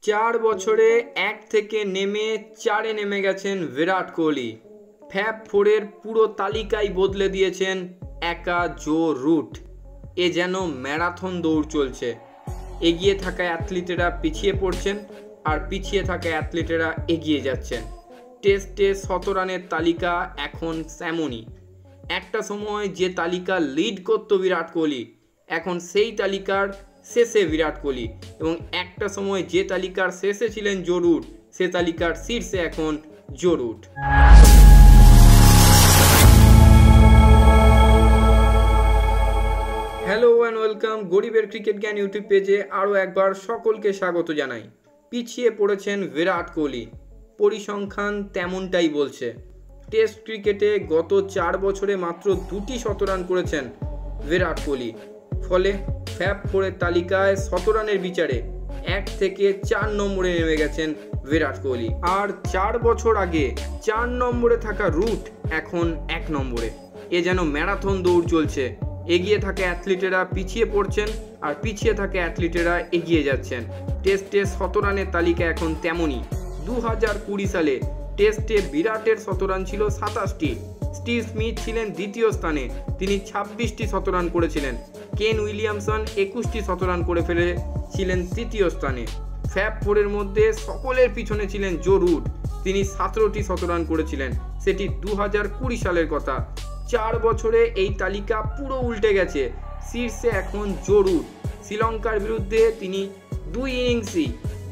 4 বছরে 1 থেকে নেমে 4-এ নেমে গেছেন বিরাট কোহলি। ফ্যাব 4-এর পুরো তালিকাই বদলে দিয়েছেন একা জো রুট। এ যেন ম্যারাথন দৌড় চলছে। এগিয়ে থাকা অ্যাথলিটেরা পিছিয়ে পড়ছেন আর পিছিয়ে থাকা অ্যাথলিটেরা এগিয়ে যাচ্ছেন। টেস্টে 100 রানের তালিকা এখন তেমনই। একটা সময় যে তালিকা লিড করত বিরাট কোহলি, এখন সেই তালিকার শেষে বিরাট কোহলি, এবং একটা সময় যে তালিকার শেষে ছিলেন জো রুট, সে তালিকার শীর্ষে এখন Joe Root. Hello and welcome গরিবের ক্রিকেট জ্ঞান ইউটিউব পেজে আরও একবার সকলকে স্বাগত জানাই। পিছিয়ে পড়েছেন বিরাট কোহলি, পরিসংখ্যান তেমনটাই বলছে। টেস্ট ক্রিকেটে গত 4 বছরে মাত্র 2টি শতরান করেছেন বিরাট কোহলি। ফলে ফ্যাব 4-এর তালিকায় 100 রানের বিচারে 1 থেকে 4 নম্বরে নেমে গেছেন বিরাট কোহলি। আর 4 বছর আগে 4 নম্বরে থাকা রুট এখন 1 নম্বরে। এ যেন ম্যারাথন দৌড় চলছে। এগিয়ে থাকা অ্যাথলিটেরা পিছিয়ে পড়ছেন আর পিছিয়ে থাকা অ্যাথলিটেরা এগিয়ে যাচ্ছেন। টেস্টে 100 রানের তালিকা এখন তেমনই। 2020 সালে টেস্টে বিরাটের শতরান ছিল 27টি। স্টিভ স্মিথ ছিলেন দ্বিতীয় স্থানে, তিনি 26টি শতরান করেছিলেন। কেন উইলিয়ামসন 21টি শতরান করে ফেলেছিলেন তৃতীয় স্থানে। ফ্যাব 4-এর মধ্যে সকলের পিছনে ছিলেন জো রুট, তিনি 17টি শতরান করেছিলেন। সেটি 2020 সালের কথা। 4 বছরে এই তালিকা পুরো উল্টে গেছে। শীর্ষে এখন জো রুট। শ্রীলঙ্কার বিরুদ্ধে তিনি 2 ইনিংসই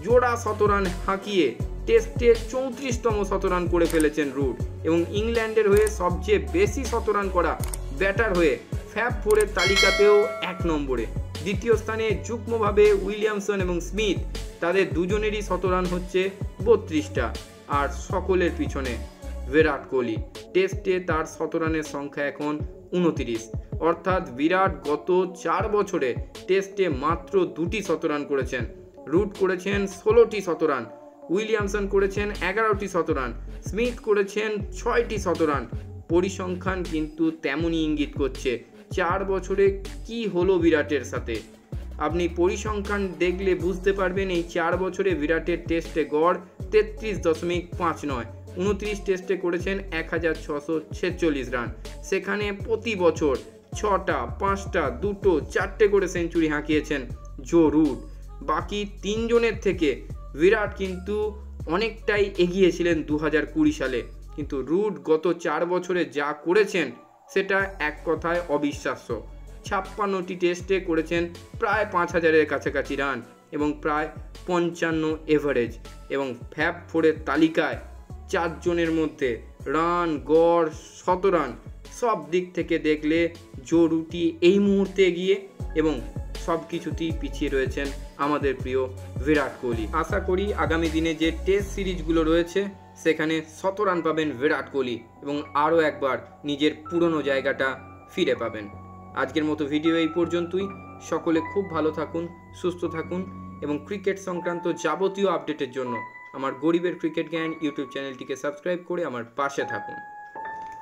জোড়া শতরান হাঁকিয়ে টেস্টে 34তম শতরান করে ফেলেছেন রুট, এবং ইংল্যান্ডের হয়ে সবচেয়ে বেশি শতরান করা ব্যাটার হয়ে ফ্যাব 4-এর তালিকাতেও 1 নম্বরে। দ্বিতীয় স্থানে যুগ্মভাবে উইলিয়ামসন এবং স্মিথ, তাদের দুজনেরই শতরান হচ্ছে 32টা। আর সকলের পিছনে বিরাট কোহলি। টেস্টে তার শতরানের সংখ্যা এখন 29। অর্থাৎ বিরাট গত 4 বছরে টেস্টে মাত্র 2টি শতরান করেছেন। রুট করেছেন 16টি শতরান, উইলিয়ামসন করেছেন 11টি শতরান, স্মিথ করেছেন 6টি শতরান। পরিসংখ্যান কিন্তু তেমনই ইঙ্গিত করছে 4 বছরে কি হলো বিরাটের সাথে। আপনি পরিসংখ্যান দেখলে বুঝতে পারবেন এই 4 বছরে বিরাটের টেস্টে গড় 33.59। 29 টেস্টে করেছেন 1646 রান। সেখানে প্রতি বছর 6টা, 5টা, 2টো, 4টে করে সেঞ্চুরি হাঁকিয়েছেন জো রুট। বাকি 3 জনের থেকে বিরাট কিন্তু অনেকটাই এগিয়েছিলেন 2020 সালে। কিন্তু রুট গত 4 বছরে যা করেছেন সেটা এক কথায় অবিশ্বাস্য। 56টি টেস্টে করেছেন প্রায় 5000-এর কাছাকাছি রান এবং প্রায় 55 এভারেজ, এবং ফ্যাব 4-এর তালিকায় 4 জনের মধ্যে রান, গড়, শতরান সব দিক থেকে দেখলে জো রুটই এই মুহূর্তে এগিয়ে, এবং সব কিছুতেই পিছিয়ে রয়েছেন আমাদের প্রিয় বিরাট কোহলি। আশা করি আগামী দিনে যে টেস্ট সিরিজগুলো রয়েছে সেখানে 100 রান পাবেন বিরাট কোহলি এবং আরও একবার নিজের পুরনো জায়গাটা ফিরে পাবেন। আজকের মতো ভিডিও এই পর্যন্তই। সকলে খুব ভালো থাকুন, সুস্থ থাকুন, এবং ক্রিকেট সংক্রান্ত যাবতীয় আপডেটের জন্য আমার গরিবের ক্রিকেট জ্ঞান ইউটিউব চ্যানেলটিকে সাবস্ক্রাইব করে আমার পাশে থাকুন।